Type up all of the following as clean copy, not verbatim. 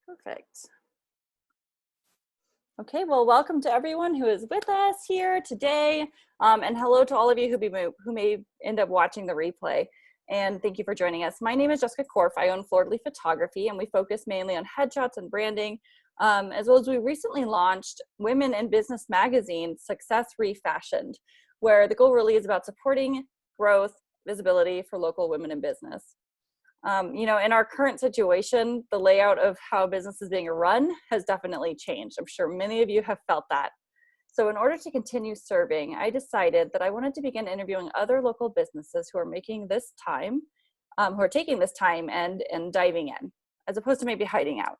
Perfect. Okay, well, welcome to everyone who is with us here today, and hello to all of you who may end up watching the replay. And thank you for joining us. My name is Jessica Korff. I own Fleur Photography, and we focus mainly on headshots and branding, as well as we recently launched Women in Business magazine, Success REfashiond, where the goal really is about supporting growth, visibility for local women in business. In our current situation, the layout of how business is being run has definitely changed. I'm sure many of you have felt that. So in order to continue serving, I decided that I wanted to begin interviewing other local businesses who are making this time, who are taking this time and diving in, as opposed to maybe hiding out.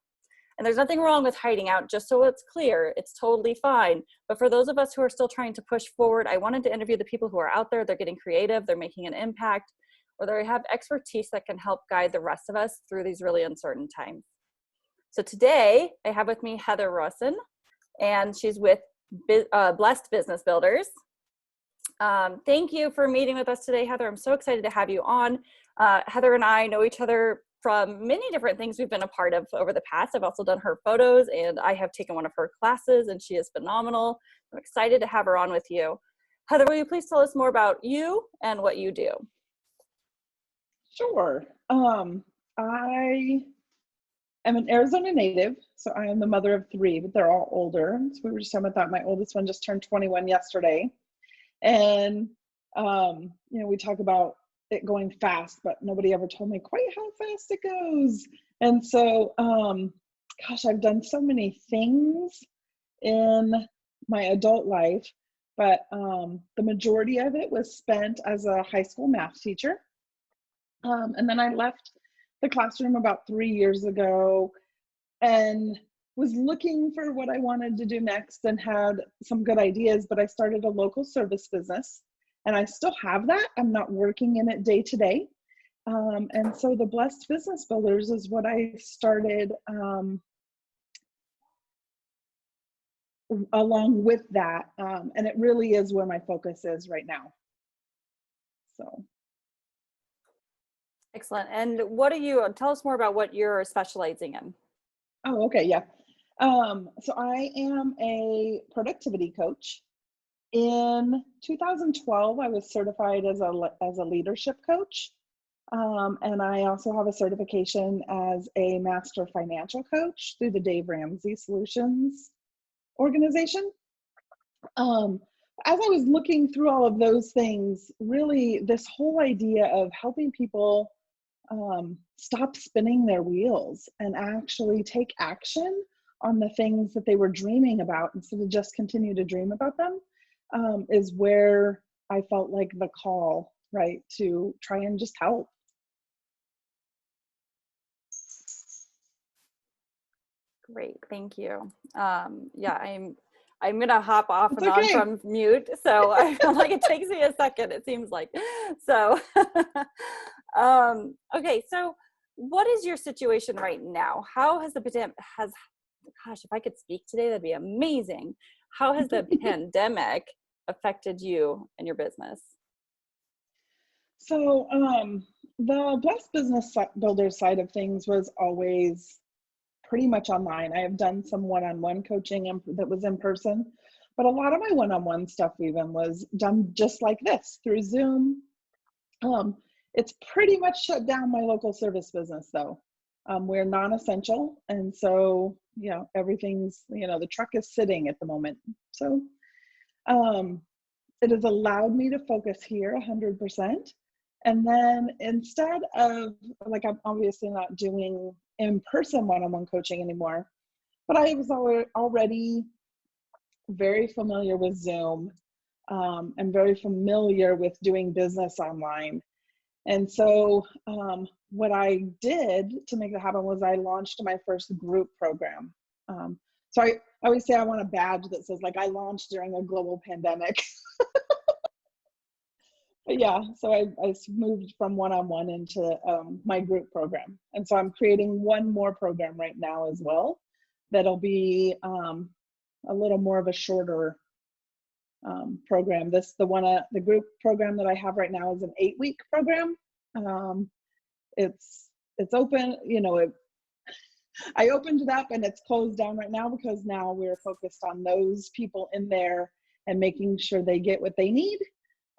And there's nothing wrong with hiding out, just so it's clear, it's totally fine. But for those of us who are still trying to push forward, I wanted to interview the people who are out there, they're getting creative, they're making an impact, or they have expertise that can help guide the rest of us through these really uncertain times. So today, I have with me Heather Rosson, and she's with Blessed Business Builders. Thank you for meeting with us today, Heather. I'm so excited to have you on. Heather and I know each other from many different things we've been a part of over the past. I've also done her photos, and I have taken one of her classes, and she is phenomenal. I'm excited to have her on with you. Heather, will you please tell us more about you and what you do? Sure. I am an Arizona native, so I am the mother of 3, but they're all older. So we were just talking about that. My oldest one just turned 21 yesterday. And, we talk about it going fast, but nobody ever told me quite how fast it goes. And so, I've done so many things in my adult life, but the majority of it was spent as a high school math teacher. And then I left the classroom about 3 years ago and was looking for what I wanted to do next and had some good ideas, but I started a local service business and I still have that. I'm not working in it day to day. And so the Blessed Business Builders is what I started along with that. And it really is where my focus is right now. So. Excellent. And tell us more about what you're specializing in. Oh, okay. Yeah. So I am a productivity coach. In 2012, I was certified as a leadership coach. And I also have a certification as a master financial coach through the Dave Ramsey Solutions organization. As I was looking through all of those things, really this whole idea of helping people stop spinning their wheels and actually take action on the things that they were dreaming about instead of just continue to dream about them is where I felt like the call, right, to try and just help. Great, thank you. I'm gonna hop off It's and okay. on from mute, so I feel like it takes me a second, it seems like. So, okay, so what is your situation right now? How has gosh, if I could speak today, that'd be amazing. How has the pandemic affected you and your business? So the Blessed Business Builder side of things was always pretty much online. I have done some one-on-one coaching that was in person, but a lot of my one-on-one stuff even was done just like this through Zoom. It's pretty much shut down my local service business though. We're non-essential. And so, everything's, the truck is sitting at the moment. So it has allowed me to focus here 100%. And then instead of, I'm obviously not doing in-person one-on-one coaching anymore, but I was already very familiar with Zoom and very familiar with doing business online. And so what I did to make that happen was I launched my first group program. So I always say I want a badge that says I launched during a global pandemic. But yeah, so I moved from one-on-one into my group program. And so I'm creating one more program right now as well. That'll be a little more of a shorter program. The group program that I have right now is an 8-week program. It's open, I opened it up and it's closed down right now because now we're focused on those people in there and making sure they get what they need.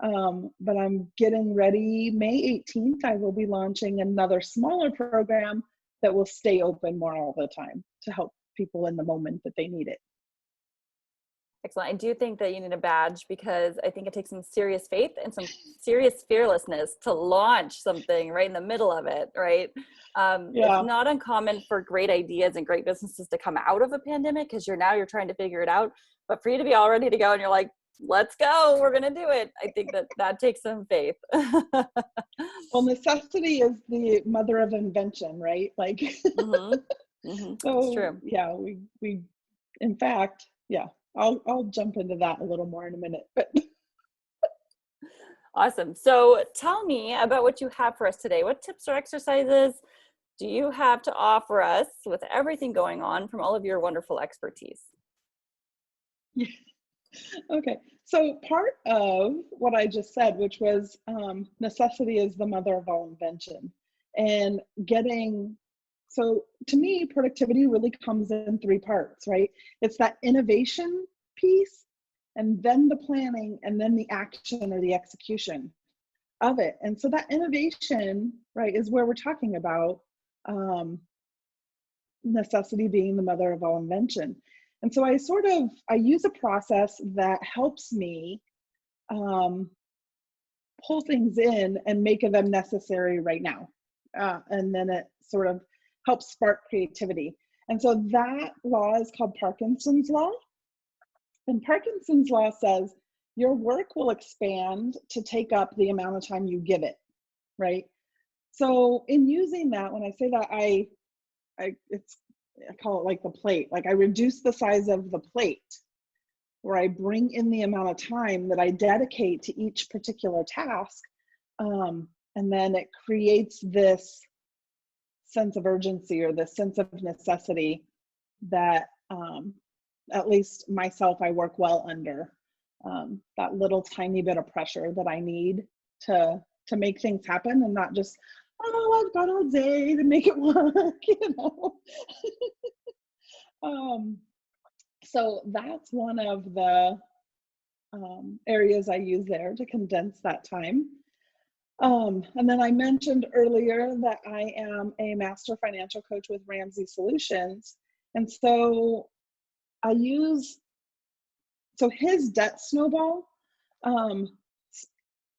But I'm getting ready. May 18th, I will be launching another smaller program that will stay open more all the time to help people in the moment that they need it. Excellent. I do think that you need a badge because I think it takes some serious faith and some serious fearlessness to launch something right in the middle of it, right? It's Yeah. not uncommon for great ideas and great businesses to come out of a pandemic because you're trying to figure it out. But for you to be all ready to go and you're like, let's go, we're going to do it. I think that takes some faith. Well, necessity is the mother of invention, right? Like, It's so true. yeah, we, in fact, yeah, I'll jump into that a little more in a minute, but Awesome. So tell me about what you have for us today. What tips or exercises do you have to offer us with everything going on from all of your wonderful expertise? yeah. Okay. So part of what I just said, which was necessity is the mother of all invention, and so to me, productivity really comes in three parts, right? It's that innovation piece, and then the planning, and then the action or the execution of it. And so that innovation, right, is where we're talking about um, necessity being the mother of all invention. And so I use a process that helps me um, pull things in and make them necessary right now. And then it sort of helps spark creativity. And so that law is called Parkinson's law. And Parkinson's law says your work will expand to take up the amount of time you give it, right? So in using that, when I say that, I call it like the plate. Like I reduce the size of the plate, where I bring in the amount of time that I dedicate to each particular task. And then it creates this sense of urgency or this sense of necessity that at least myself, I work well under. That little tiny bit of pressure that I need to make things happen, and not just, oh, I've got all day to make it work, you know. So that's one of the areas I use there to condense that time. And then I mentioned earlier that I am a master financial coach with Ramsey Solutions. And so his debt snowball,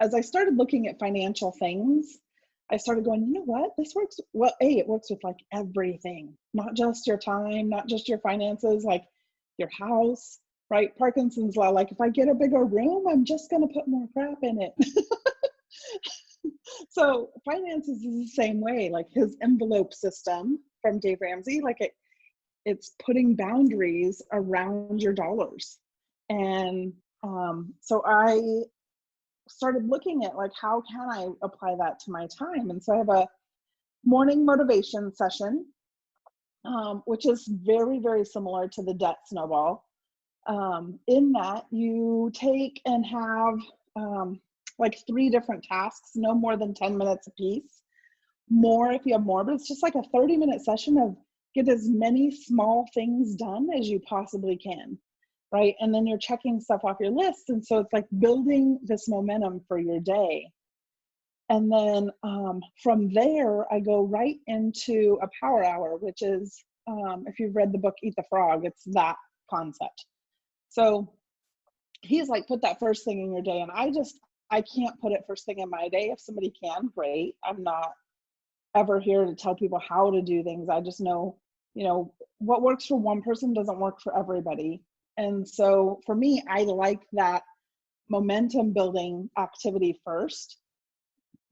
as I started looking at financial things, I started going, you know what, this works. Well, it works with like everything, not just your time, not just your finances, like your house, right? Parkinson's law, like if I get a bigger room, I'm just going to put more crap in it. So finances is the same way, like his envelope system from Dave Ramsey, like it's putting boundaries around your dollars. And so I started looking at like, how can I apply that to my time? And so I have a morning motivation session, which is very, very similar to the debt snowball. In that you take and have like 3 different tasks, no more than 10 minutes a piece, more if you have more, but it's just like a 30-minute session of get as many small things done as you possibly can, right? And then you're checking stuff off your list. And so it's like building this momentum for your day. And then from there, I go right into a power hour, which is, if you've read the book, Eat the Frog, it's that concept. So he's like, put that first thing in your day. And I can't put it first thing in my day. If somebody can, great. I'm not ever here to tell people how to do things. I just know, what works for one person doesn't work for everybody. And so for me, I like that momentum building activity first.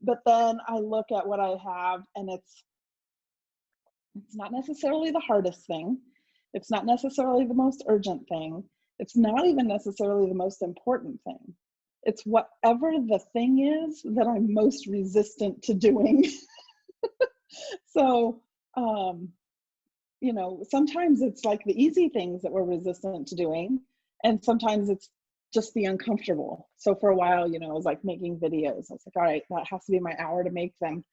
But then I look at what I have, and it's not necessarily the hardest thing. It's not necessarily the most urgent thing. It's not even necessarily the most important thing. It's whatever the thing is that I'm most resistant to doing. So, sometimes it's like the easy things that we're resistant to doing, and sometimes it's just the uncomfortable. So for a while, I was like making videos. I was like, all right, that has to be my hour to make them.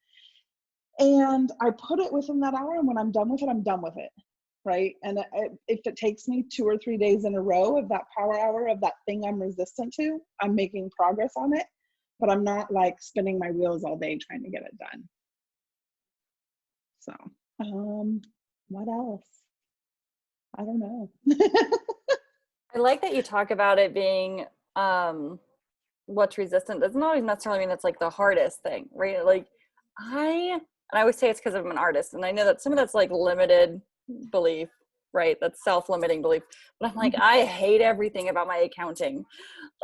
And I put it within that hour, and when I'm done with it, I'm done with it, right? And if it takes me 2 or 3 days in a row of that power hour of that thing I'm resistant to, I'm making progress on it, but I'm not like spinning my wheels all day trying to get it done. So, what else? I don't know. I like that you talk about it being what's resistant. Doesn't always necessarily mean it's like the hardest thing, right? Like I always say it's because I'm an artist, and I know that some of that's like limited belief, right? That's self-limiting belief. But I'm like, I hate everything about my accounting.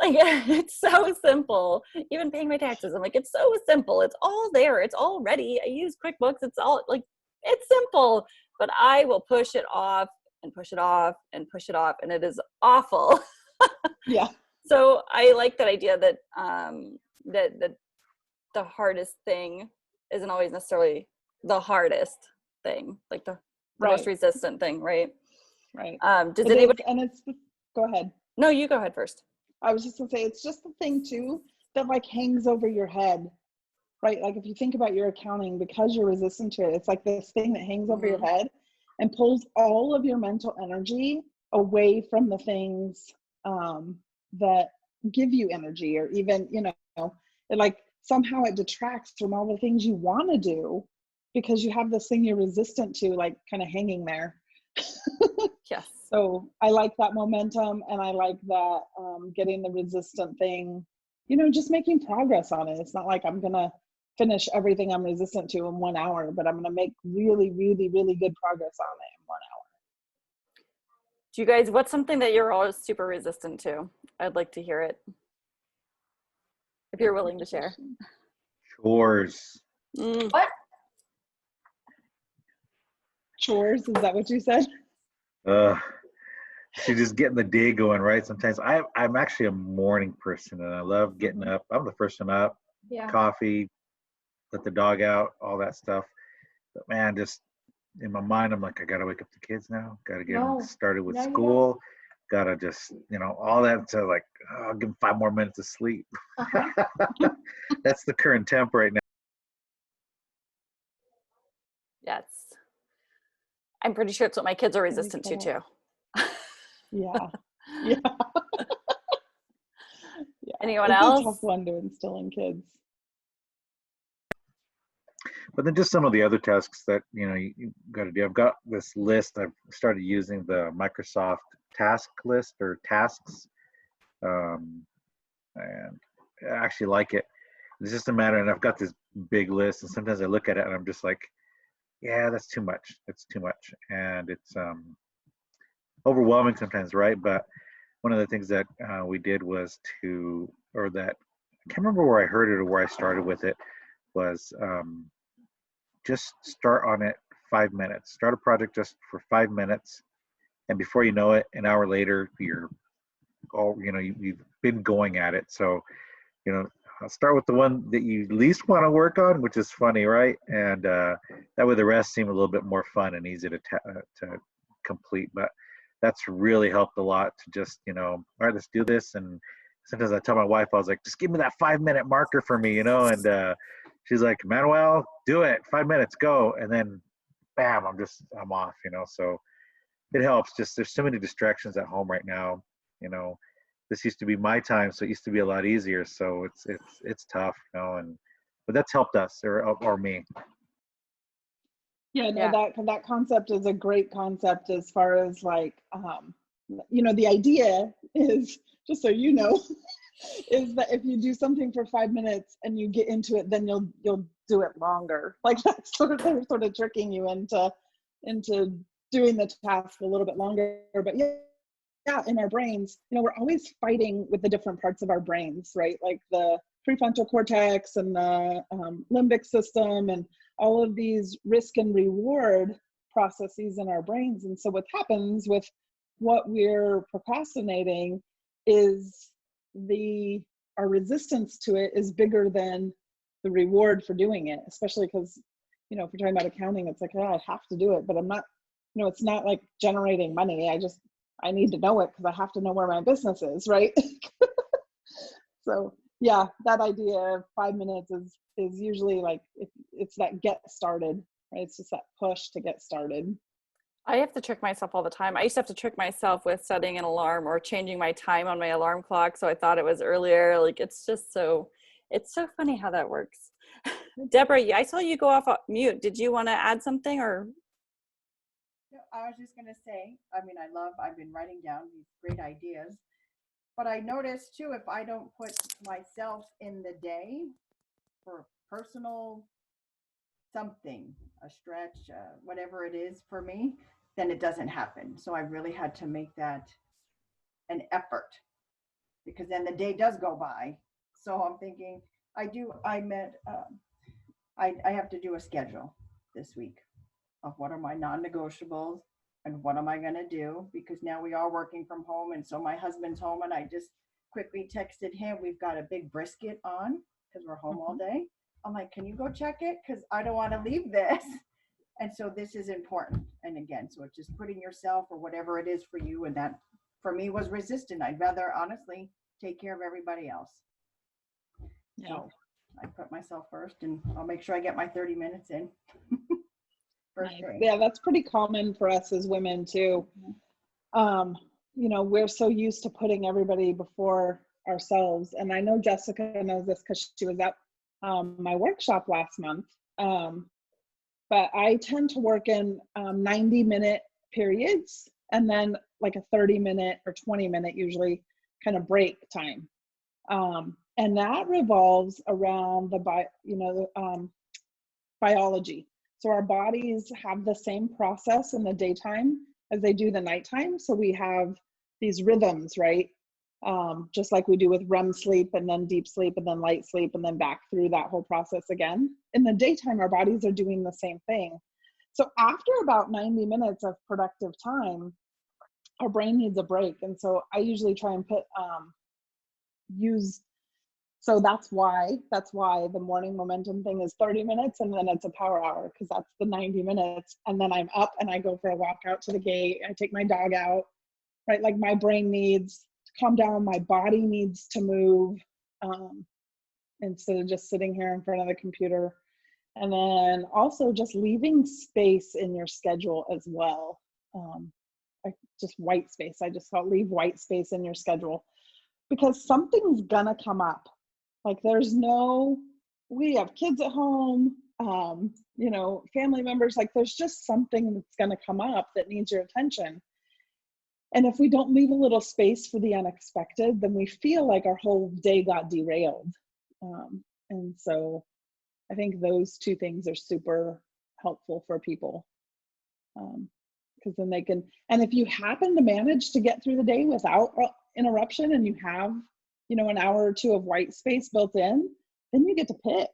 Like it's so simple. Even paying my taxes, I'm like, it's so simple. It's all there. It's all ready. I use QuickBooks. It's all like, it's simple. But I will push it off and push it off and push it off, and it is awful. Yeah. So I like that idea that that the hardest thing isn't always necessarily the hardest thing, like the most resistant thing, right? Right. Does anybody? And it's go ahead. No, you go ahead first. I was just gonna say, it's just the thing too that like hangs over your head, right? Like if you think about your accounting, because you're resistant to it, it's like this thing that hangs over your head and pulls all of your mental energy away from the things that give you energy, or even, you know, it like somehow it detracts from all the things you want to do because you have this thing you're resistant to, like kind of hanging there. Yes. So I like that momentum, and I like that getting the resistant thing, you know, just making progress on it. It's not like I'm gonna finish everything I'm resistant to in 1 hour, but I'm gonna make really, really, really good progress on it in 1 hour. Do you guys, what's something that you're always super resistant to? I'd like to hear it, if you're willing to share. Chores. What? Chores, is that what you said? She's just getting the day going, right? Sometimes I'm actually a morning person, and I love getting up. I'm the first one up, coffee, let the dog out, all that stuff. But man, just in my mind, I'm like, I gotta wake up the kids now. Gotta get them started with school. Gotta just, you know, all that. So like, I'll give them 5 more minutes of sleep. That's the current temp right now. Yes. I'm pretty sure it's what my kids are resistant to too. Yeah. Yeah. Anyone it's else? It's a tough one to instill in kids. But then just some of the other tasks that, you know, you got to do. I've got this list. I've started using the Microsoft task list or tasks, and I actually like it. It's just a matter, and I've got this big list, and sometimes I look at it and I'm just like, yeah, that's too much. It's too much, and it's overwhelming sometimes, right? But one of the things that we did was I can't remember where I heard it or where I started with it, was just start on it 5 minutes. Start a project just for 5 minutes, and before you know it, an hour later, you've been going at it. So, you know, start with the one that you least want to work on, which is funny, right? And that way the rest seem a little bit more fun and easy to complete. But that's really helped a lot to just, you know, all right, let's do this. And sometimes I tell my wife, I was like, just give me that 5-minute marker for me, you know, and she's like, Manuel, do it, 5 minutes, go. And then bam, I'm off, you know. So it helps. Just there's so many distractions at home right now, you know. This used to be my time, so it used to be a lot easier. So it's tough, you know, but that's helped us or me. Yeah, no, that concept is a great concept as far as like, you know, the idea is, just so you know, is that if you do something for 5 minutes and you get into it, then you'll do it longer. Like that's they're sort of tricking you into doing the task a little bit longer. But yeah, in our brains, you know, we're always fighting with the different parts of our brains, right? Like the prefrontal cortex and the limbic system and all of these risk and reward processes in our brains. And so what happens with what we're procrastinating is our resistance to it is bigger than the reward for doing it, especially because, you know, if we're talking about accounting, it's like, oh, I have to do it, but I'm not, you know, it's not like generating money. I need to know it because I have to know where my business is, right? So yeah, that idea of 5 minutes is is usually like, it's that get started, right? It's just that push to get started. I have to trick myself all the time. I used to have to trick myself with setting an alarm or changing my time on my alarm clock, so I thought it was earlier. Like, it's so funny how that works. Deborah, I saw you go off mute. Did you want to add something, or? No, I was just going to say, I mean, I've been writing down these great ideas, but I noticed too, if I don't put myself in the day for personal something, a stretch, whatever it is for me, then it doesn't happen. So I really had to make that an effort, because then the day does go by. So I'm thinking, I have to do a schedule this week of what are my non-negotiables and what am I going to do, because now we are working from home, and so my husband's home, and I just quickly texted him, we've got a big brisket on because we're home all day. I'm like, can you go check it, because I don't want to leave this. And so this is important. And again, so it's just putting yourself or whatever it is for you, and that for me was resistant. I'd rather honestly take care of everybody else. Yeah. So I put myself first, and I'll make sure I get my 30 minutes in. First day. Yeah, that's pretty common for us as women too. You know, we're so used to putting everybody before ourselves. And I know Jessica knows this because she was at my workshop last month. But I tend to work in 90-minute periods, and then like a 30-minute or 20-minute usually kind of break time. And that revolves around the biology. So our bodies have the same process in the daytime as they do the nighttime. So we have these rhythms, right? Just like we do with REM sleep and then deep sleep and then light sleep and then back through that whole process again. In the daytime, our bodies are doing the same thing. So after about 90 minutes of productive time, our brain needs a break. And so I usually try and so that's why the morning momentum thing is 30 minutes, and then it's a power hour, because that's the 90 minutes. And then I'm up and I go for a walk out to the gate. I take my dog out, right? Like my brain needs to calm down. My body needs to move, instead of just sitting here in front of the computer. And then also just leaving space in your schedule as well. Just white space. I just thought leave white space in your schedule, because something's gonna come up. Like we have kids at home, you know, family members, like there's just something that's gonna come up that needs your attention. And if we don't leave a little space for the unexpected, then we feel like our whole day got derailed. And so I think those two things are super helpful for people. Because then they can, and if you happen to manage to get through the day without interruption, and you have, you know, an hour or two of white space built in, then you get to pick,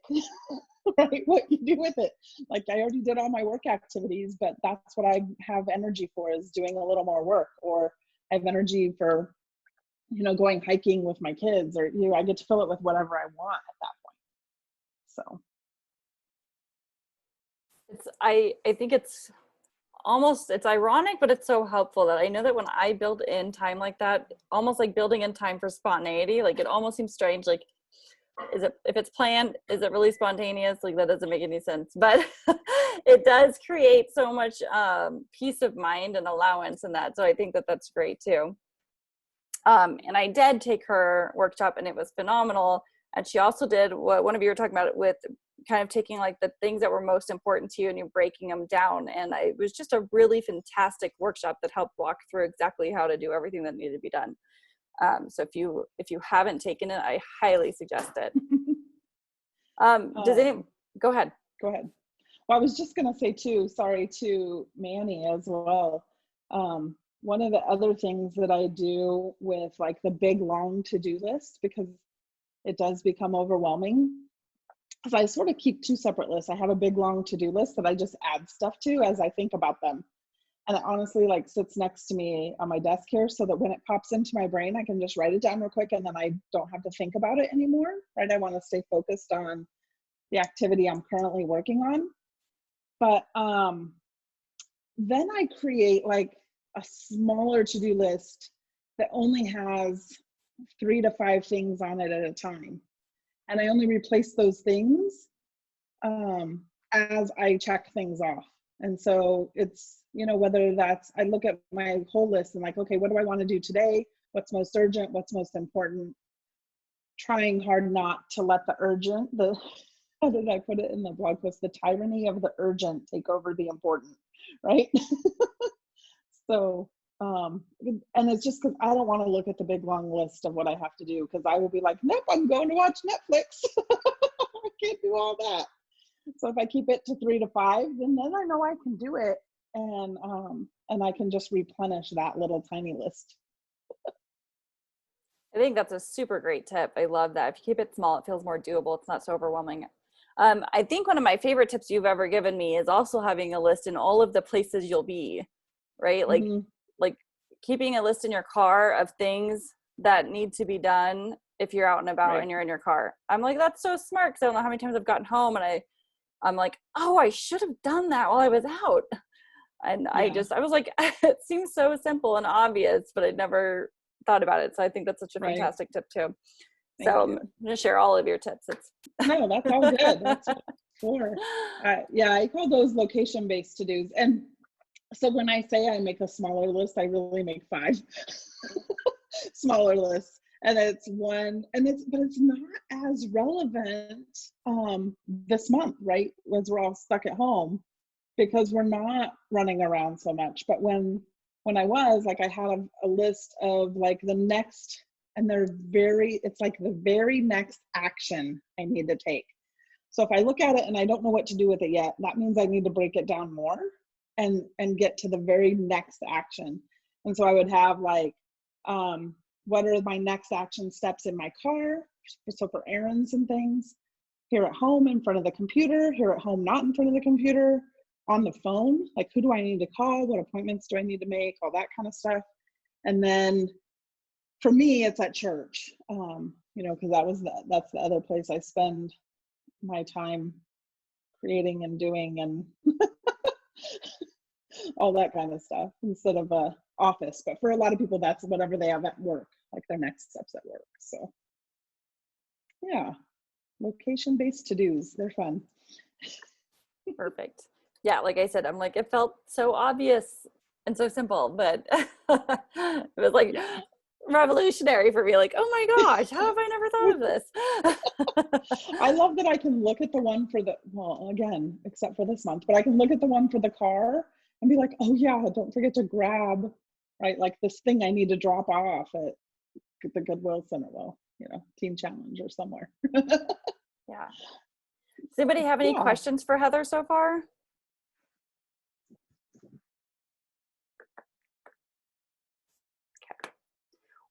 right, what you do with it. Like I already did all my work activities, but that's what I have energy for, is doing a little more work. Or I have energy for, you know, going hiking with my kids, or, you know, I get to fill it with whatever I want at that point. So I think it's ironic, but it's so helpful that I know that when I build in time like that, almost like building in time for spontaneity, like it almost seems strange. Like, if it's planned, is it really spontaneous? Like that doesn't make any sense, but it does create so much peace of mind and allowance in that. So I think that that's great too. And I did take her workshop, and it was phenomenal. And she also did what one of you were talking about, with kind of taking like the things that were most important to you and you're breaking them down. And it was just a really fantastic workshop that helped walk through exactly how to do everything that needed to be done. So if you haven't taken it, I highly suggest it. Go ahead. Go ahead. Well, I was just going to say too, sorry, to Manny as well. One of the other things that I do with like the big long to-do list, because it does become overwhelming, is I sort of keep two separate lists. I have a big long to-do list that I just add stuff to as I think about them. And it honestly like sits next to me on my desk here, so that when it pops into my brain, I can just write it down real quick, and then I don't have to think about it anymore, right? I want to stay focused on the activity I'm currently working on. But then I create like a smaller to-do list that only has 3 to 5 things on it at a time. And I only replace those things as I check things off. And so it's, whether that's, I look at my whole list and like, okay, what do I want to do today? What's most urgent? What's most important? Trying hard not to let the urgent, how did I put it in the blog post? The tyranny of the urgent take over the important, right? So, and it's just because I don't want to look at the big long list of what I have to do, because I will be like, nope, I'm going to watch Netflix. I can't do all that. So if I keep it to 3 to 5, then I know I can do it, and I can just replenish that little tiny list. I think that's a super great tip. I love that. If you keep it small, it feels more doable. It's not so overwhelming. I think one of my favorite tips you've ever given me is also having a list in all of the places you'll be, right? Like, like keeping a list in your car of things that need to be done if you're out and about and you're in your car. I'm like, that's so smart, because I don't know how many times I've gotten home and I'm like, oh, I should have done that while I was out. And I was like, it seems so simple and obvious, but I'd never thought about it. So I think that's such a fantastic tip too. So I'm going to share all of your tips. No, that's all good. That's what it's for. I call those location-based to-dos. And so when I say I make a smaller list, I really make 5 smaller lists. And it's but it's not as relevant this month, right? As we're all stuck at home, because we're not running around so much. But when I was, like, I had a list of like the next, and it's like the very next action I need to take. So if I look at it and I don't know what to do with it yet, that means I need to break it down more and get to the very next action. And so I would have like, what are my next action steps in my car? So for errands and things, here at home in front of the computer, here at home not in front of the computer, on the phone, like who do I need to call? What appointments do I need to make? All that kind of stuff. And then for me, it's at church, because that's the other place I spend my time creating and doing and all that kind of stuff, instead of a office. But for a lot of people, that's whatever they have at work, like their next steps at work. So yeah, location-based to-dos, they're fun. Perfect. Yeah, like I said, I'm like, it felt so obvious and so simple, but it was like revolutionary for me. Like, oh my gosh, how have I never thought of this? I love that I can look at the one again, except for this month, but I can look at the one for the car and be like, oh yeah, don't forget to grab, right, like this thing I need to drop off at the Goodwill Center, Teen Challenge or somewhere. Yeah. Does anybody have any questions for Heather so far? Okay.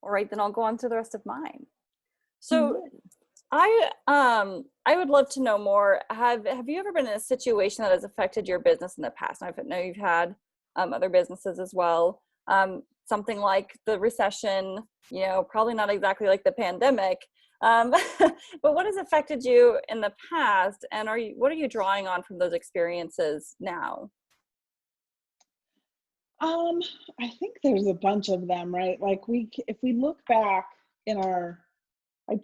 All right, then I'll go on to the rest of mine. So I would love to know more. Have you ever been in a situation that has affected your business in the past? I know you've had other businesses as well. Something like the recession, probably not exactly like the pandemic, but what has affected you in the past, and what are you drawing on from those experiences now? I think there's a bunch of them, right? Like if we look back I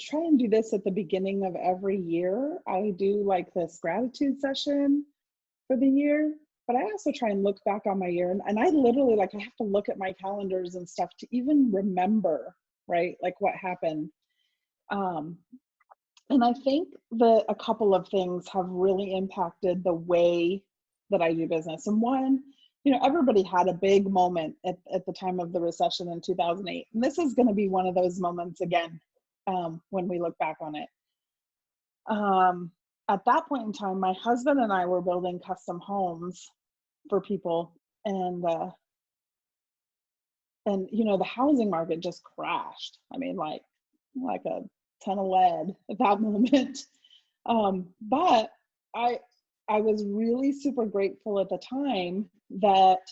try and do this at the beginning of every year. I do like this gratitude session for the year, but I also try and look back on my year, and I literally, I have to look at my calendars and stuff to even remember, right? Like what happened. And I think that a couple of things have really impacted the way that I do business. And one, everybody had a big moment at the time of the recession in 2008. And this is going to be one of those moments again, when we look back on it. At that point in time, my husband and I were building custom homes for people. And the housing market just crashed. I mean, like a ton of lead at that moment. But I was really super grateful at the time that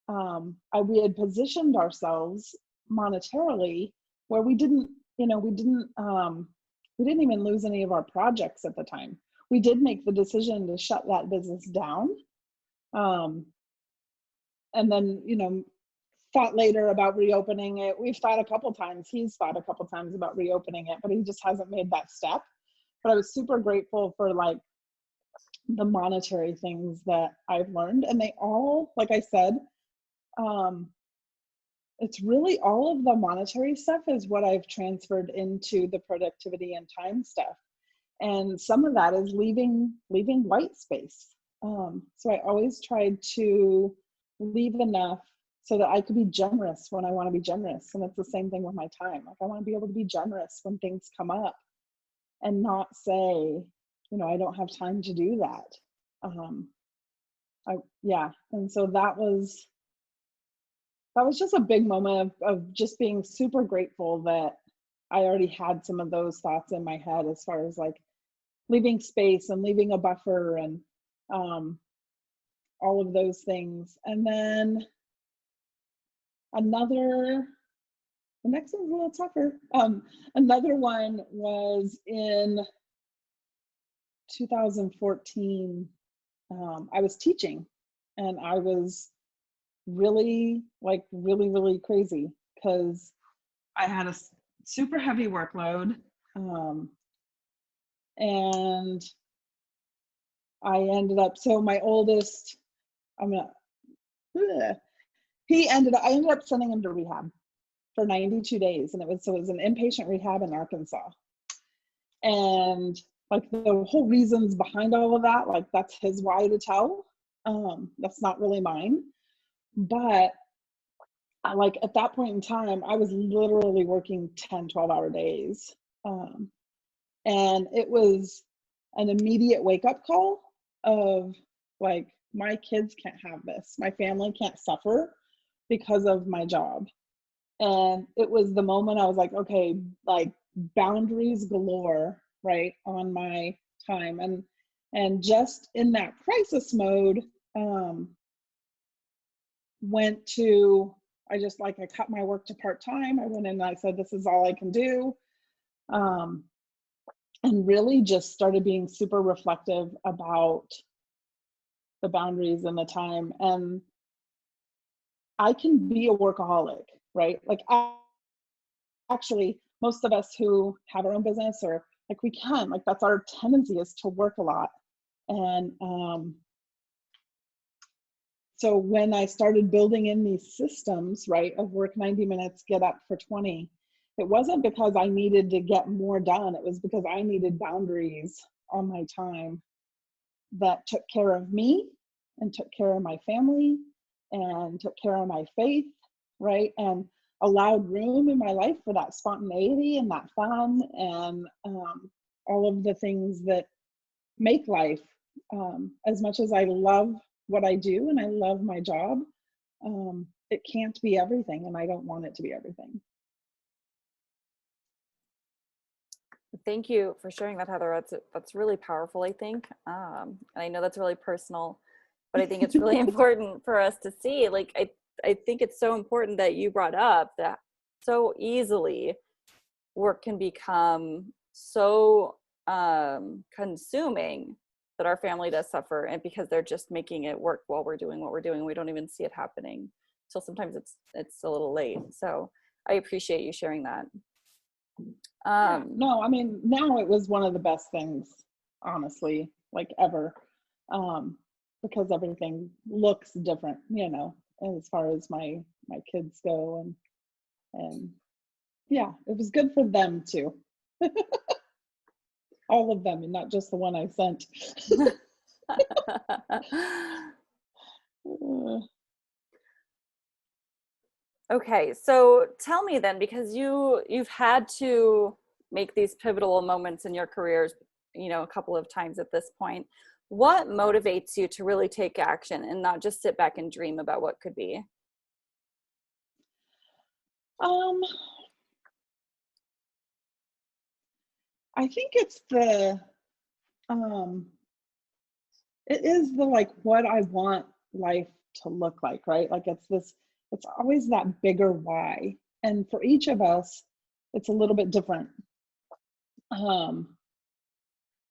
we had positioned ourselves monetarily where we didn't even lose any of our projects at the time. We did make the decision to shut that business down. And then, thought later about reopening it. We've thought a couple times, he's thought a couple times about reopening it, but he just hasn't made that step. But I was super grateful for the monetary things that I've learned. And they all, like I said, it's really all of the monetary stuff is what I've transferred into the productivity and time stuff. And some of that is leaving white space. So I always tried to leave enough so that I could be generous when I want to be generous. And it's the same thing with my time. Like I want to be able to be generous when things come up and not say, I don't have time to do that. And so that was just a big moment of just being super grateful that I already had some of those thoughts in my head as far as like leaving space and leaving a buffer and all of those things. And then the next one's a little tougher. Another one was in 2014. I was teaching and I was really crazy because I had a super heavy workload. And I ended up, so my oldest, I ended up sending him to rehab for 92 days. And it was an inpatient rehab in Arkansas. And like the whole reasons behind all of that, like that's his why to tell. That's not really mine. But like at that point in time, I was literally working 10, 12-hour days. And it was an immediate wake-up call of like, my kids can't have this. My family can't suffer because of my job. And it was the moment I was like, okay, like boundaries galore, right, on my time. And just in that crisis mode, I cut my work to part-time. I went in and I said, this is all I can do. And really just started being super reflective about the boundaries and the time. And I can be a workaholic, right? Like actually, most of us who have our own business or like we can, like that's our tendency is to work a lot. And so when I started building in these systems, right, of work 90 minutes, get up for 20, it wasn't because I needed to get more done. It was because I needed boundaries on my time that took care of me and took care of my family and took care of my faith, right? And allowed room in my life for that spontaneity and that fun and all of the things that make life. As much as I love what I do and I love my job, it can't be everything, and I don't want it to be everything. Thank you for sharing that, Heather. That's really powerful, I think. And I know that's really personal, but I think it's really important for us to see. Like, I think it's so important that you brought up that so easily work can become so consuming that our family does suffer, and because they're just making it work while we're doing what we're doing, we don't even see it happening. So sometimes it's a little late. So I appreciate you sharing that. No, I mean, now it was one of the best things, honestly, like ever, because everything looks different, as far as my kids go, and yeah, it was good for them too. All of them, and not just the one I sent. Okay, so tell me then, because you've had to make these pivotal moments in your careers, a couple of times at this point. What motivates you to really take action and not just sit back and dream about what could be? I think it's it is the like what I want life to look like, right? Like it's always that bigger why. And for each of us, it's a little bit different.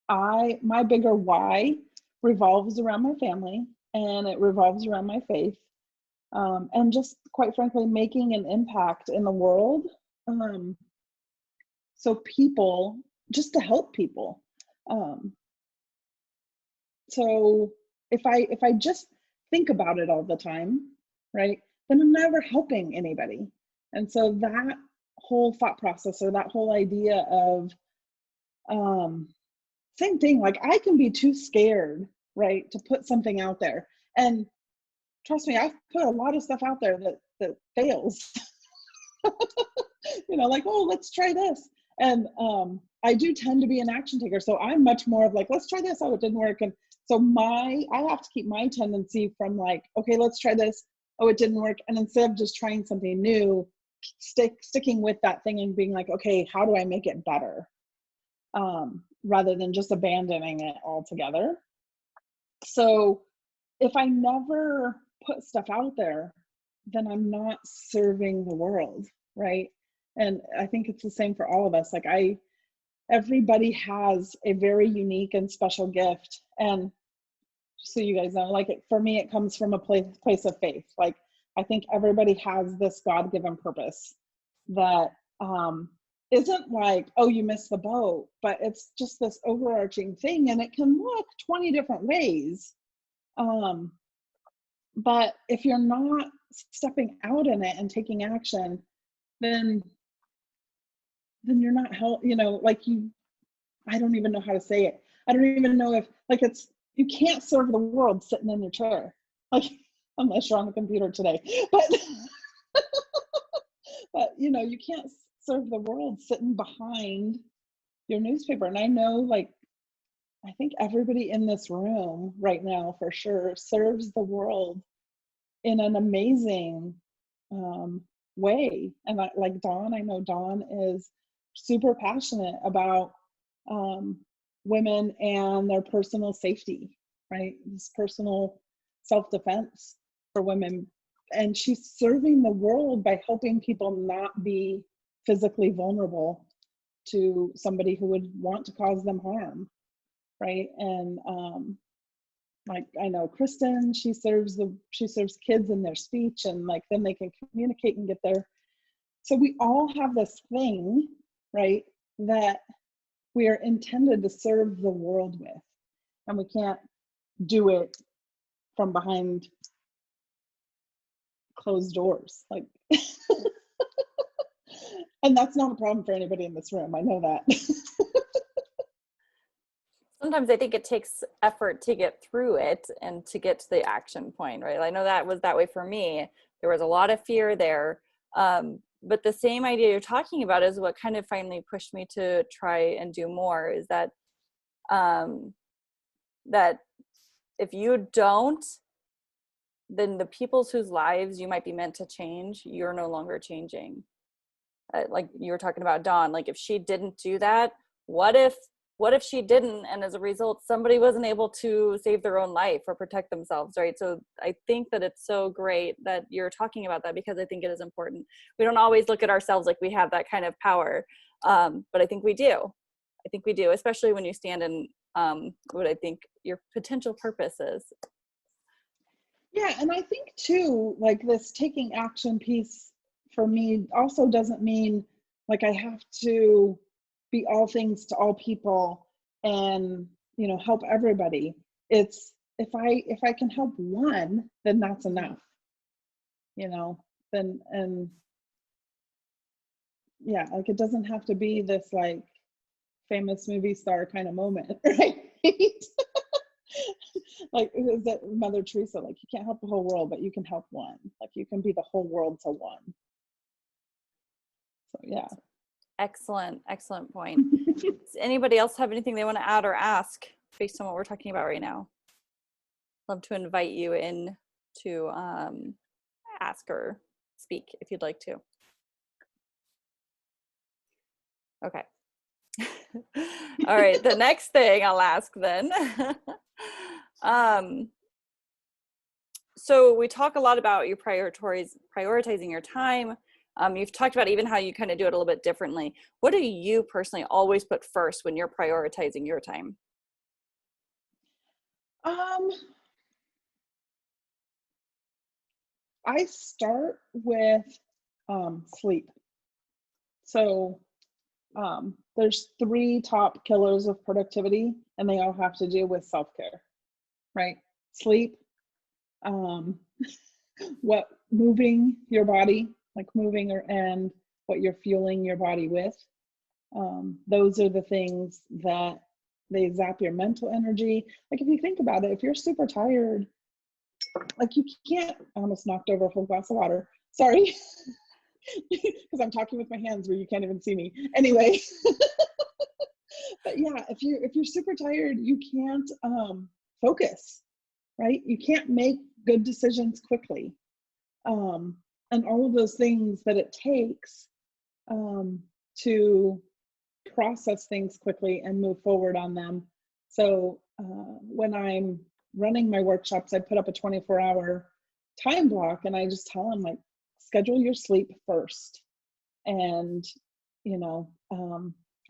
My bigger why revolves around my family, and it revolves around my faith. And just quite frankly, making an impact in the world. So people, just to help people. so if I just think about it all the time, right, then I'm never helping anybody. And so that whole thought process, or that whole idea of same thing, like I can be too scared, right, to put something out there. And trust me, I've put a lot of stuff out there that fails. You know, like, oh, let's try this. And I do tend to be an action taker. So I'm much more of like, let's try this. Oh, it didn't work. And so I have to keep my tendency from like, okay, let's try this. Oh, it didn't work. And instead of just trying something new, sticking with that thing and being like, okay, how do I make it better? Rather than just abandoning it altogether. So if I never put stuff out there, then I'm not serving the world, right? And I think it's the same for all of us. Like everybody has a very unique and special gift. And so you guys know, like for me, it comes from a place of faith. Like I think everybody has this God-given purpose that isn't like, oh, you missed the boat, but it's just this overarching thing, and it can look 20 different ways. But if you're not stepping out in it and taking action, then you're not like I don't even know how to say it. I don't even know if like you can't serve the world sitting in your chair, like unless you're on the computer today. But but you can't serve the world sitting behind your newspaper. And I know, like, I think everybody in this room right now for sure serves the world in an amazing way. And like Dawn, I know Dawn is super passionate about women and their personal safety, right? This personal self-defense for women. And she's serving the world by helping people not be physically vulnerable to somebody who would want to cause them harm, right? And like I know Kristen, she serves kids in their speech, and like then they can communicate and get there. So we all have this thing, right, that we are intended to serve the world with, and we can't do it from behind closed doors, like. And that's not a problem for anybody in this room. I know that. Sometimes I think it takes effort to get through it and to get to the action point, right? I know that was that way for me. There was a lot of fear there. But the same idea you're talking about is what kind of finally pushed me to try and do more, is that that if you don't, then the people's whose lives you might be meant to change, you're no longer changing. Like you were talking about Dawn, like if she didn't do that, what if she didn't, and as a result somebody wasn't able to save their own life or protect themselves, right? So I think that it's so great that you're talking about that, because I think it is important. We don't always look at ourselves like we have that kind of power, but I think we do. Especially when you stand in what I think your potential purpose is. Yeah, and I think too, like this taking action piece for me also doesn't mean like I have to be all things to all people and help everybody. It's if I can help one, then that's enough. Then and yeah, like it doesn't have to be this like famous movie star kind of moment, right? Like is that Mother Teresa, like you can't help the whole world, but you can help one. Like you can be the whole world to one. So yeah. Excellent point. Does anybody else have anything they want to add or ask based on what we're talking about right now? Love to invite you in to ask or speak if you'd like to. Okay. All right, the next thing I'll ask then. So we talk a lot about you prioritizing your time. You've talked about even how you kind of do it a little bit differently. What do you personally always put first when you're prioritizing your time? I start with sleep. So there's 3 top killers of productivity, and they all have to do with self-care. right? Sleep, what moving your body, like moving and what you're fueling your body with. Those are the things that they zap your mental energy. Like if you think about it, if you're super tired, like you can't, I almost knocked over a whole glass of water. Sorry. Because I'm talking with my hands where you can't even see me. Anyway, but yeah, if you're super tired, you can't focus, right? You can't make good decisions quickly, and all of those things that it takes to process things quickly and move forward on them. So when I'm running my workshops, I put up a 24-hour time block, and I just tell them, like, schedule your sleep first, and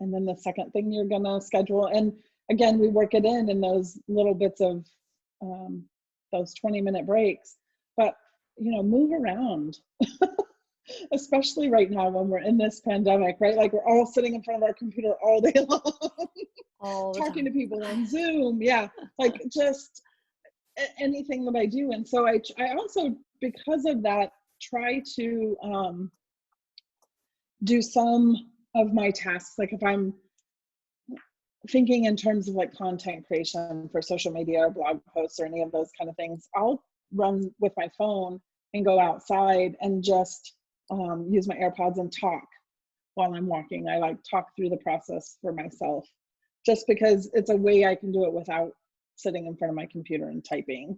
and then the second thing you're gonna schedule, and again, we work it in those little bits of those 20-minute breaks, but move around. Especially right now when we're in this pandemic, right? Like we're all sitting in front of our computer all day long, talking to people on Zoom. Yeah, like just anything that I do. And so I also, because of that, try to do some of my tasks. Like if I'm thinking in terms of like content creation for social media or blog posts or any of those kind of things, I'll run with my phone and go outside and just use my AirPods and talk while I'm walking. I like talk through the process for myself, just because it's a way I can do it without sitting in front of my computer and typing,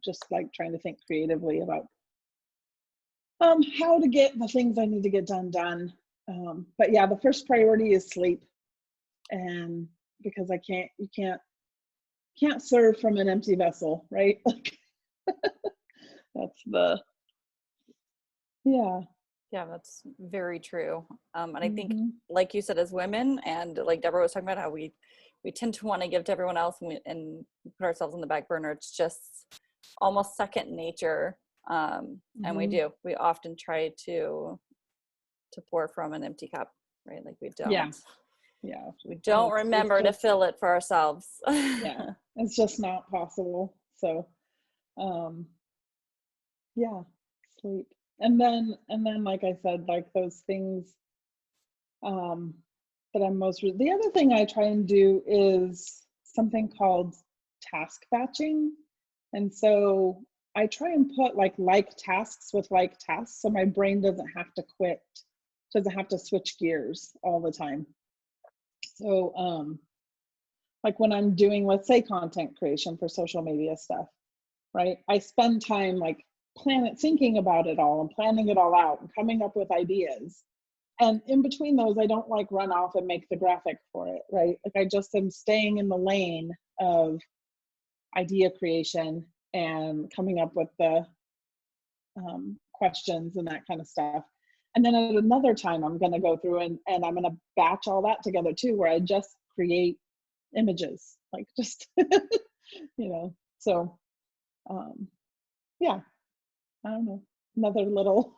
just like trying to think creatively about how to get the things I need to get done. But yeah, the first priority is sleep. And because you can't serve from an empty vessel, right? Like that's Yeah, that's very true. And I think, like you said, as women, and like Deborah was talking about, how we tend to want to give to everyone else, and put ourselves on the back burner. It's just almost second nature. And we often try to pour from an empty cup, right? Like we don't. Yeah. We don't remember to fill it for ourselves. Yeah, it's just not possible. So, yeah, sleep. And then, like I said, like those things that I'm the other thing I try and do is something called task batching. And so I try and put like tasks with like tasks, so my brain doesn't have to switch gears all the time. So like when I'm doing, let's say, content creation for social media stuff, right? I spend time like thinking about it all and planning it all out and coming up with ideas. And in between those, I don't like run off and make the graphic for it, right? Like I just am staying in the lane of idea creation and coming up with the questions and that kind of stuff. And then at another time, I'm going to go through and I'm going to batch all that together too, where I just create images, like just, so yeah, I don't know, another little.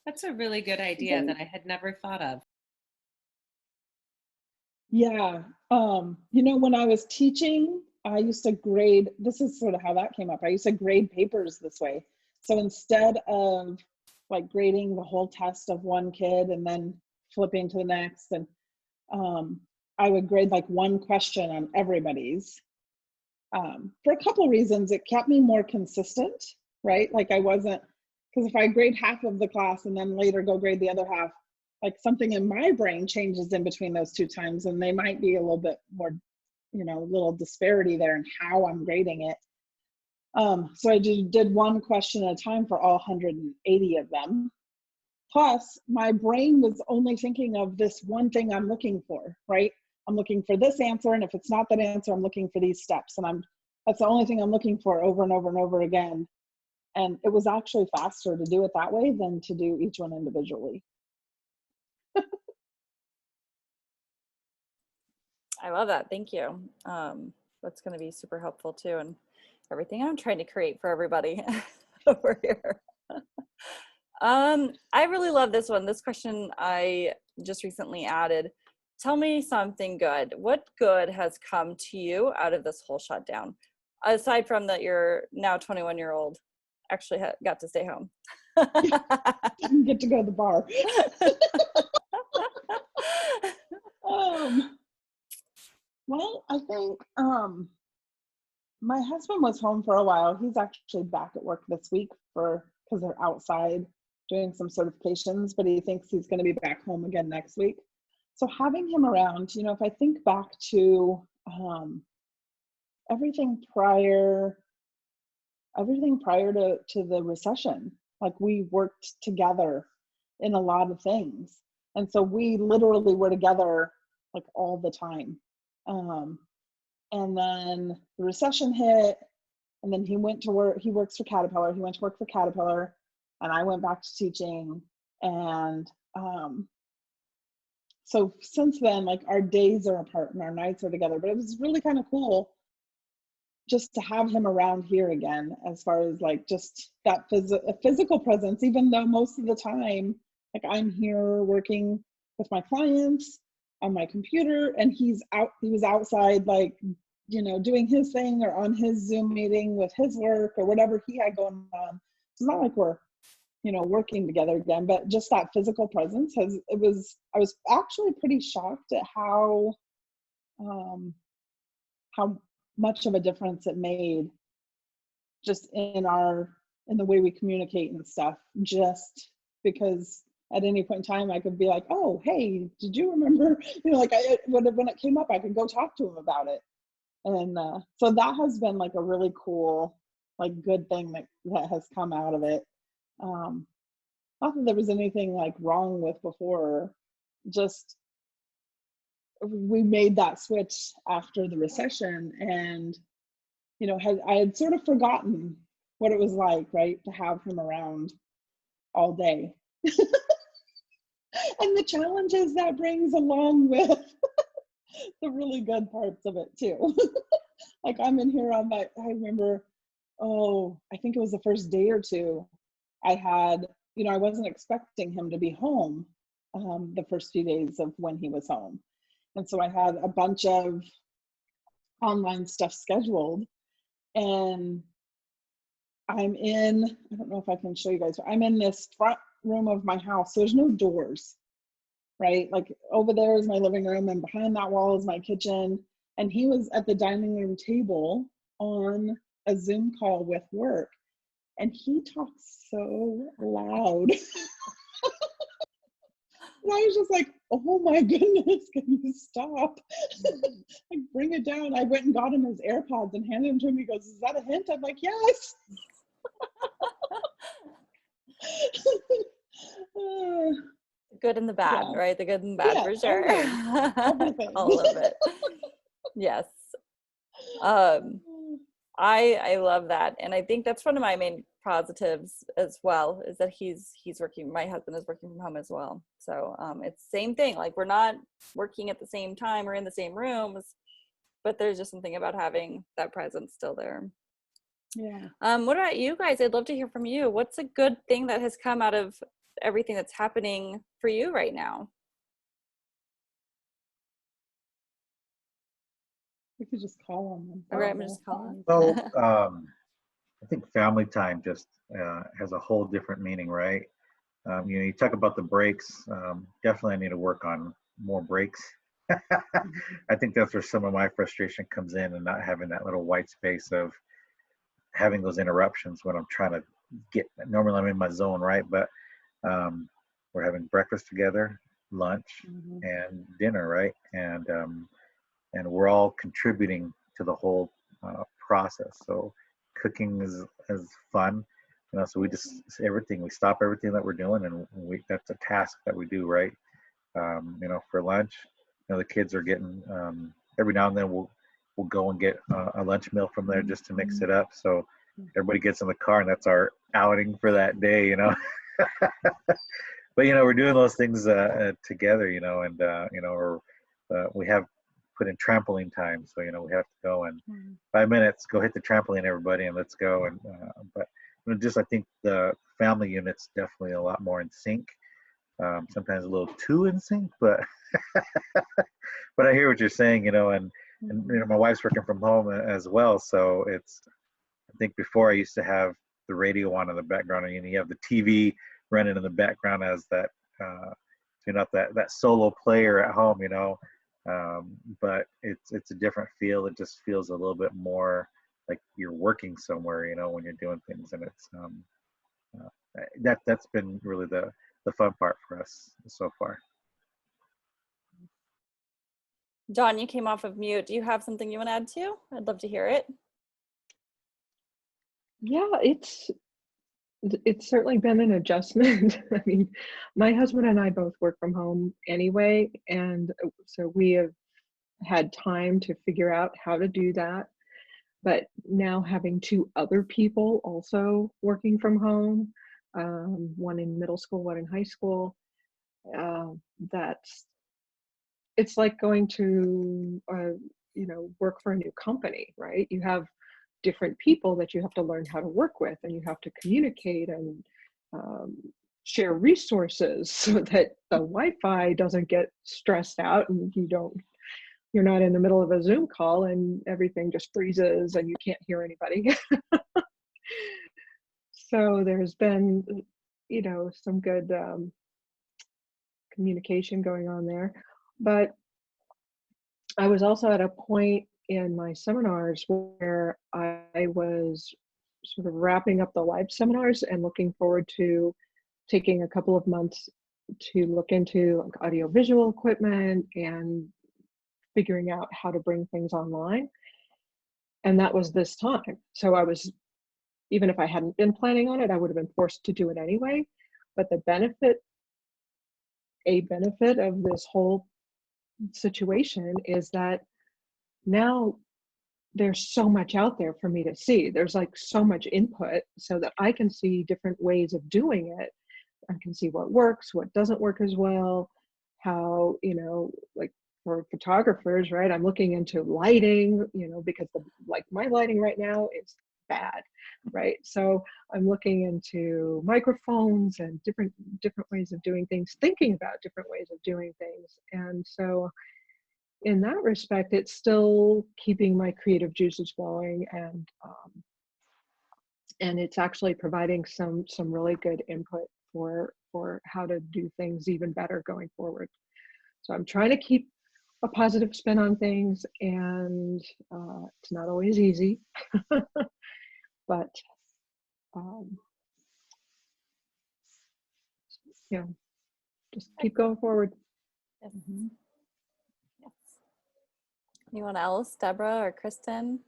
That's a really good idea that I had never thought of. Yeah. When I was teaching, I used to grade, this is sort of how that came up. I used to grade papers this way. So instead of like grading the whole test of one kid and then flipping to the next, and I would grade like one question on everybody's. For a couple reasons, it kept me more consistent, right? Like I wasn't, because if I grade half of the class and then later go grade the other half, like something in my brain changes in between those two times, and they might be a little bit more, little disparity there in how I'm grading it. So I did one question at a time for all 180 of them. Plus, my brain was only thinking of this one thing I'm looking for, right? I'm looking for this answer, and if it's not that answer, I'm looking for these steps, and that's the only thing I'm looking for over and over and over again. And it was actually faster to do it that way than to do each one individually. I love that. Thank you. That's going to be super helpful too, and everything I'm trying to create for everybody over here. I really love this one. This question I just recently added. Tell me something good. What good has come to you out of this whole shutdown? aside from that, your now 21-year-old actually got to stay home. Didn't get to go to the bar. Well, I think my husband was home for a while. He's actually back at work this week because they're outside doing some certifications, but he thinks he's going to be back home again next week. So having him around, if I think back to everything prior to the recession, like we worked together in a lot of things. And so we literally were together like all the time. And then the recession hit, and then he went to work. He works for Caterpillar. He went to work for Caterpillar, and I went back to teaching. And so since then, like our days are apart and our nights are together. But it was really kind of cool just to have him around here again, as far as like just that physical presence, even though most of the time, like I'm here working with my clients on my computer, and he was outside, like, doing his thing or on his Zoom meeting with his work or whatever he had going on. It's not like we're, working together again, but just that physical presence I was actually pretty shocked at how much of a difference it made just in the way we communicate and stuff, just because at any point in time I could be like, oh, hey, did you remember, like when it came up, I could go talk to him about it. And so that has been like a really cool, like good thing that has come out of it. Not that there was anything like wrong with before, just we made that switch after the recession, and I had sort of forgotten what it was like, right, to have him around all day. And the challenges that brings along with the really good parts of it too. Like I'm in here on that, I remember, I think it was the first day or two I had, I wasn't expecting him to be home the first few days of when he was home. And so I had a bunch of online stuff scheduled, and I don't know if I can show you guys, I'm in this front room of my house. So there's no doors, right? Like over there is my living room, and behind that wall is my kitchen. And he was at the dining room table on a Zoom call with work, and he talks so loud. And I was just like, oh my goodness, can you stop? Like, bring it down. I went and got him his AirPods and handed them to him. He goes, is that a hint? I'm like, yes. Good and the bad, Yeah. right? The good and bad, Yeah, for sure. everything. All of it. Yes. I love that. And I think that's one of my main positives as well, is that he's working, my husband is working from home as well. So it's same thing. Like we're not working at the same time or in the same rooms, but there's just something about having that presence still there. Yeah. What about you guys? I'd love to hear from you. What's a good thing that has come out of everything that's happening for you right now? We could just call on them. All right, I'm just calling. So I think family time just has a whole different meaning, right? You talk about the breaks. Definitely I need to work on more breaks. I think that's where some of my frustration comes in, and not having that little white space of having those interruptions when I'm trying to normally I'm in my zone, right? But we're having breakfast together, lunch, and dinner, right? And we're all contributing to the whole process. So cooking is fun, so we just we stop everything that we're doing, and that's a task that we do, right? For lunch, the kids are getting every now and then we'll go and get a lunch meal from there just to mix it up. So everybody gets in the car, and that's our outing for that day, But we're doing those things together, and we have put in trampoline time, so we have to go and 5 minutes, go hit the trampoline, everybody, and let's go. And but just I think the family unit's definitely a lot more in sync. Sometimes a little too in sync, but but I hear what you're saying, and And my wife's working from home as well, so I think before I used to have the radio on in the background, and you have the TV running in the background as that that solo player at home, but it's a different feel. It just feels a little bit more like you're working somewhere, when you're doing things, and it's that's been really the fun part for us so far. John, you came off of mute. Do you have something you want to add to? I'd love to hear it. Yeah, it's certainly been an adjustment. I mean, my husband and I both work from home anyway, and so we have had time to figure out how to do that. But now having two other people also working from home, one in middle school, one in high school, it's like going to work for a new company, right? You have different people that you have to learn how to work with, and you have to communicate and share resources so that the Wi-Fi doesn't get stressed out and you're not in the middle of a Zoom call and everything just freezes and you can't hear anybody. So there's been, some good communication going on there. But I was also at a point in my seminars where I was sort of wrapping up the live seminars and looking forward to taking a couple of months to look into audiovisual equipment and figuring out how to bring things online. And that was this time. So even if I hadn't been planning on it, I would have been forced to do it anyway. But a benefit of this whole situation is that now there's so much out there for me to see. There's like so much input so that I can see different ways of doing it. I can see what works, what doesn't work as well, how, like for photographers, right? I'm looking into lighting, because my lighting right now is bad, right? So I'm looking into microphones and different ways of doing things, thinking about different ways of doing things. And so in that respect, it's still keeping my creative juices flowing, and it's actually providing some really good input for how to do things even better going forward. So I'm trying to keep a positive spin on things, and it's not always easy, but just keep going forward. Yes. Yes. Anyone else, Deborah or Kristen?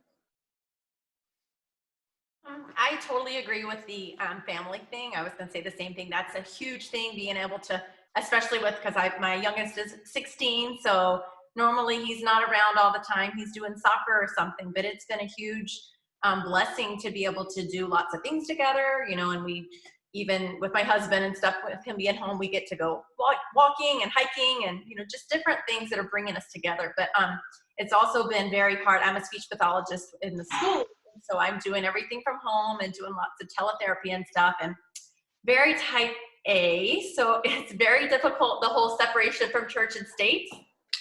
I totally agree with the family thing. I was going to say the same thing. That's a huge thing, being able to, especially because my youngest is 16, so normally he's not around all the time. He's doing soccer or something, but it's been a huge blessing to be able to do lots of things together, and we, even with my husband and stuff, with him being home, we get to go walking and hiking and, just different things that are bringing us together. But it's also been very hard. I'm a speech pathologist in the school. So I'm doing everything from home and doing lots of teletherapy and stuff, and very type A. So it's very difficult, the whole separation from church and state.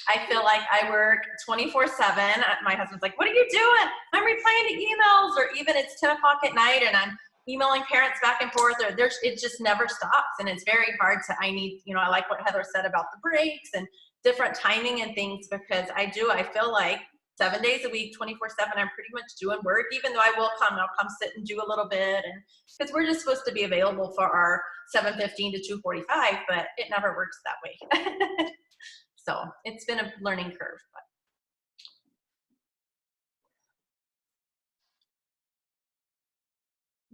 I feel like I work 24/7. My husband's like, what are you doing? I'm replying to emails, or even it's 10 o'clock at night and I'm emailing parents back and forth, or it just never stops. And it's very hard I need, I like what Heather said about the breaks and different timing and things, because I feel like 7 days a week, 24/7, I'm pretty much doing work, even though I'll come sit and do a little bit. And because we're just supposed to be available for our 7:15 to 2:45, but it never works that way. So it's been a learning curve.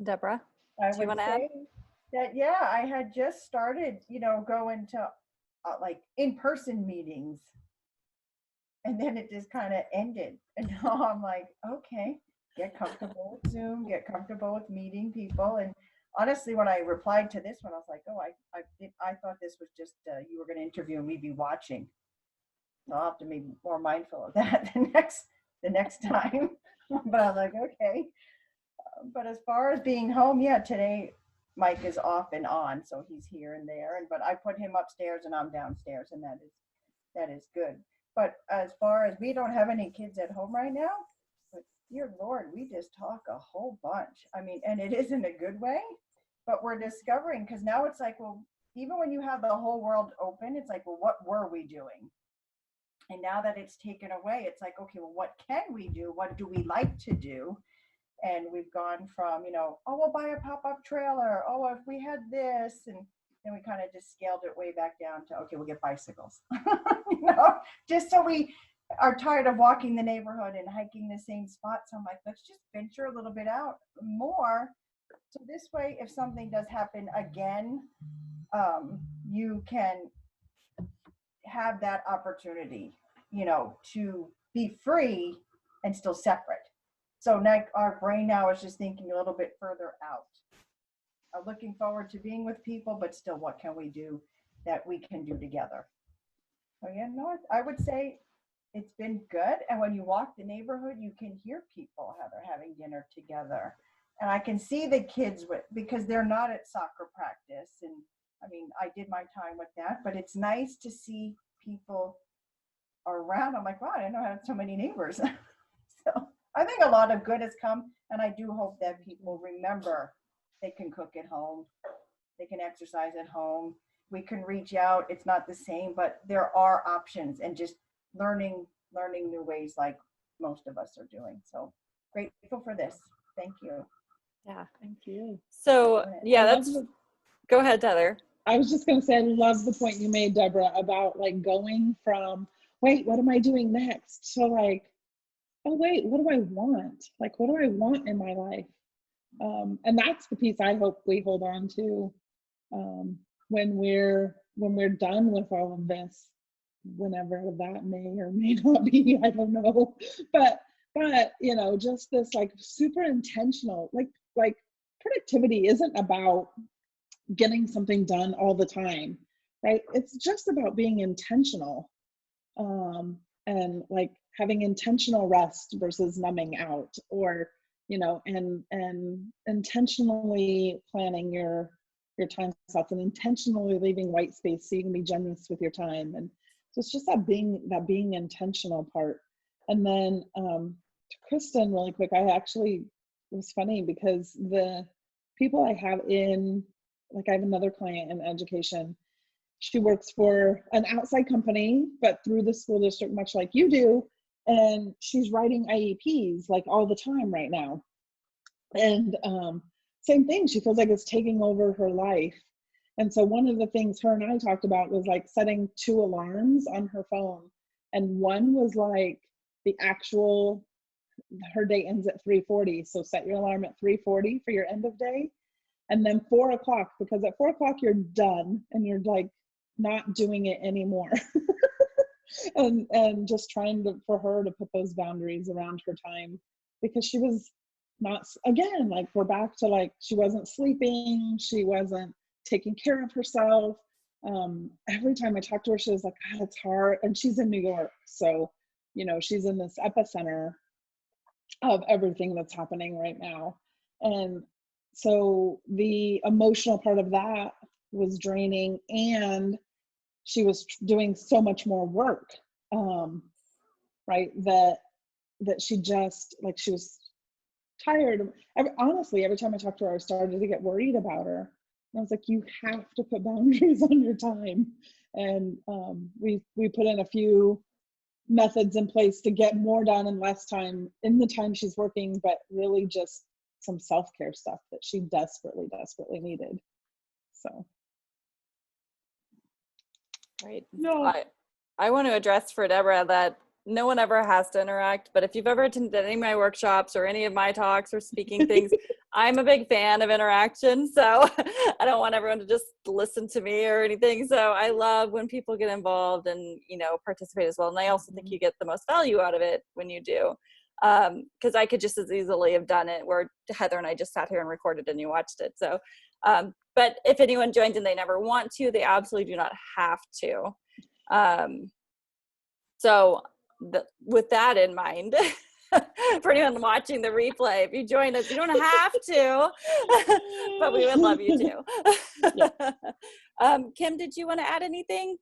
Deborah, I do you would want to add? say that, yeah, I had just started, going to like in-person meetings. And then it just kind of ended. And now I'm like, okay, get comfortable with Zoom, get comfortable with meeting people. And honestly, when I replied to this one, I was like, oh, I thought this was just, you were going to interview and we'd be watching. So I'll have to be more mindful of that the next time. But I was like, okay. But as far as being home, yeah, today Mike is off and on, so he's here and there. But I put him upstairs and I'm downstairs, and that is good. But as far as we don't have any kids at home right now, but dear Lord, we just talk a whole bunch. I mean, and it is in a good way, but we're discovering, because now it's like, well, even when you have the whole world open, it's like, well, what were we doing? And now that it's taken away, it's like, okay, well, what can we do? What do we like to do? And we've gone from, oh, we'll buy a pop-up trailer. Oh, if we had this. And then we kind of just scaled it way back down to, okay, we'll get bicycles. Just so we are tired of walking the neighborhood and hiking the same spot. So I'm like, let's just venture a little bit out more. So this way, if something does happen again, you can have that opportunity, to be free and still separate. So now our brain now is just thinking a little bit further out. Looking forward to being with people, but still, what can we do that we can do together? So yeah, no, I would say it's been good. And when you walk the neighborhood, you can hear people how they're having dinner together. And I can see the kids because they're not at soccer practice. And I mean, I did my time with that, but it's nice to see people around. I'm like, wow, I didn't know I had so many neighbors. So I think a lot of good has come, and I do hope that people remember they can cook at home, they can exercise at home, we can reach out. It's not the same, but there are options, and just learning new ways like most of us are doing. So grateful for this. Thank you. Yeah. Thank you. So yeah, go ahead, Heather. I was just going to say, I love the point you made, Deborah, about like going from, wait, what am I doing next? So like, oh, wait, what do I want? Like, what do I want in my life? And that's the piece I hope we hold on to when we're done with all of this, whenever that may or may not be, I don't know. But just this like super intentional, like productivity isn't about getting something done all the time, right? It's just about being intentional, and like having intentional rest versus numbing out, or and intentionally planning your time slots, and intentionally leaving white space so you can be generous with your time. And so it's just that being intentional part. And then to Kristen, really quick, I actually, it was funny because the people I have I have another client in education. She works for an outside company, but through the school district, much like you do. And she's writing IEPs like all the time right now. And same thing, she feels like it's taking over her life. And so one of the things her and I talked about was like setting 2 alarms on her phone. And one was like her day ends at 3:40. So set your alarm at 3:40 for your end of day. And then 4 o'clock, because at 4 o'clock you're done and you're like not doing it anymore. and just trying for her to put those boundaries around her time, because she was not, again, like we're back to like, she wasn't sleeping, she wasn't taking care of herself. Every time I talked to her, she was like, God, it's hard. And she's in New York. So, she's in this epicenter of everything that's happening right now. And so the emotional part of that was draining, and she was doing so much more work, right? That she just, like, she was tired. Honestly, every time I talked to her, I started to get worried about her. And I was like, you have to put boundaries on your time. And we put in a few methods in place to get more done in less time in the time she's working, but really just some self-care stuff that she desperately needed. So. Right. No. I want to address for Deborah that no one ever has to interact, but if you've ever attended any of my workshops or any of my talks or speaking things, I'm a big fan of interaction. So I don't want everyone to just listen to me or anything. So I love when people get involved and, participate as well. And I also think you get the most value out of it when you do. Because I could just as easily have done it where Heather and I just sat here and recorded and you watched it. So, but if anyone joins and they never want to, they absolutely do not have to. So with that in mind, for anyone watching the replay, if you join us, you don't have to, but we would love you to. Kim, did you want to add anything?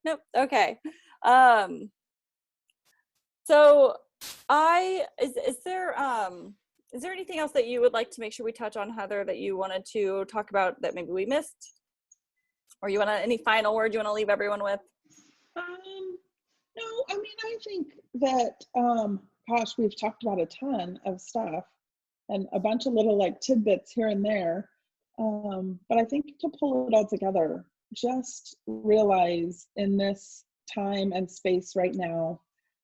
Nope. Okay. So is there anything else that you would like to make sure we touch on, Heather, that you wanted to talk about that maybe we missed? Or you want any final words you want to leave everyone with? No, I mean, I think that, gosh, we've talked about a ton of stuff and a bunch of little like tidbits here and there. But I think to pull it all together, just realize in this time and space right now,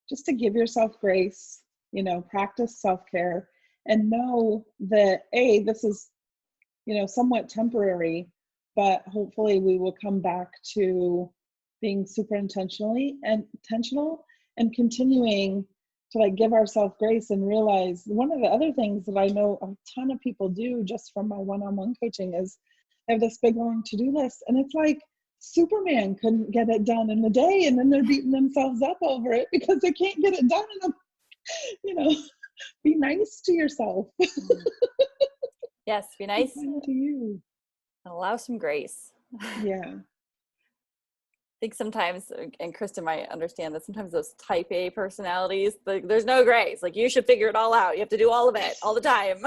just to give yourself grace, you know, practice self-care and know that, this is, you know, somewhat temporary, but hopefully we will come back to being super intentional and continuing to like give ourselves grace and realize one of the other things that I know a ton of people do just from my one-on-one coaching is they have this big long to-do list, and it's like Superman couldn't get it done in a day, and then they're beating themselves up over it because they can't get it done in a, you know, be nice to yourself. Yes, be nice to you and allow some grace. Yeah. I think sometimes, and Kristen might understand that sometimes those type A personalities, there's no grace. Like, you should figure it all out. You have to do all of it all the time.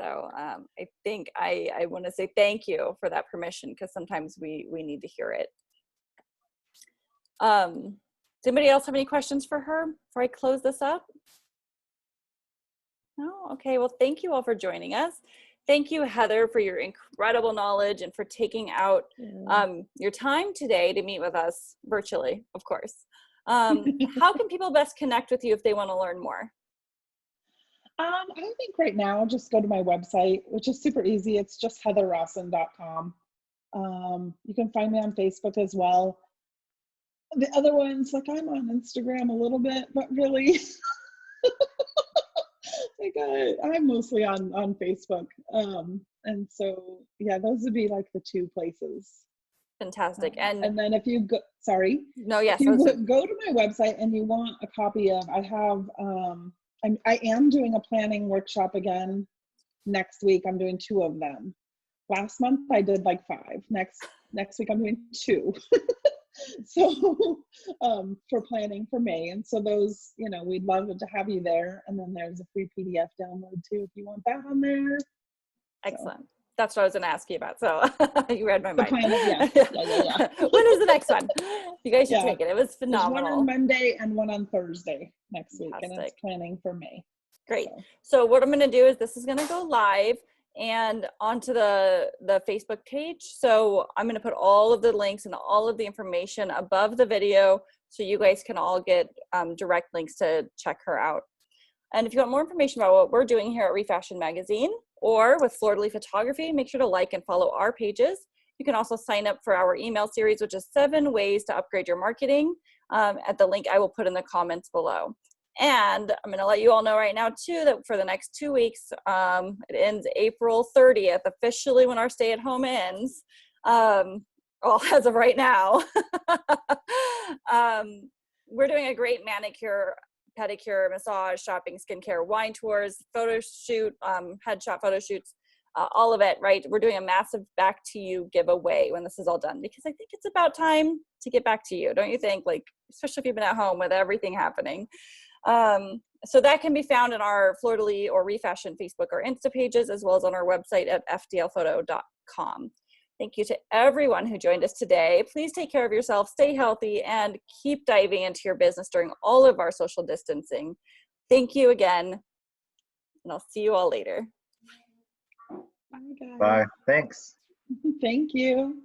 So I think I want to say thank you for that permission, because sometimes we need to hear it. Does anybody else have any questions for her before I close this up? No? Okay, well, thank you all for joining us. Thank you, Heather, for your incredible knowledge and for taking out your time today to meet with us virtually, of course. How can people best connect with you if they want to learn more? I think right now, just go to my website, which is super easy. It's just heatherrosson.com. You can find me on Facebook as well. The other ones, like, I'm on Instagram a little bit, but really, I'm mostly on Facebook. And so, yeah, those would be like the two places. Fantastic. And then if you go, No, yes. if you go to my website and you want a copy of, I have, I am doing a planning workshop again next week. I'm doing 2 of them. Last month I did like 5. Next week I'm doing 2. So for planning for May. And so those, you know, we'd love to have you there. And then there's a free PDF download too if you want that on there. Excellent. So. That's what I was going to ask you about. So you read my mind. Yeah. When is the next one? You guys should take it. It was phenomenal. There's one on Monday and one on Thursday next week. And it's planning for May. Great. So what I'm going to do is this is going to go live and onto the Facebook page. So I'm going to put all of the links and all of the information above the video so you guys can all get direct links to check her out. And if you want more information about what we're doing here at REfashiond Magazine or with Fleur Photography, make sure to like and follow our pages. You can also sign up for our email series, which is 7 ways to upgrade your marketing, at the link I will put in the comments below. And I'm going to let you all know right now, too, that for the next 2 weeks, it ends April 30th, officially when our stay-at-home ends, well, as of right now. We're doing a great manicure, pedicure, massage, shopping, skincare, wine tours, photo shoot, headshot photo shoots, all of it, right? We're doing a massive back to you giveaway when this is all done, because I think it's about time to get back to you, don't you think? Like, especially if you've been at home with everything happening. So that can be found in our Fleur or REfashiond Facebook or Insta pages, as well as on our website at fdlphoto.com. Thank you to everyone who joined us today. Please take care of yourself, stay healthy, and keep diving into your business during all of our social distancing. Thank you again, and I'll see you all later. Bye, guys. Bye. Thanks. Thank you.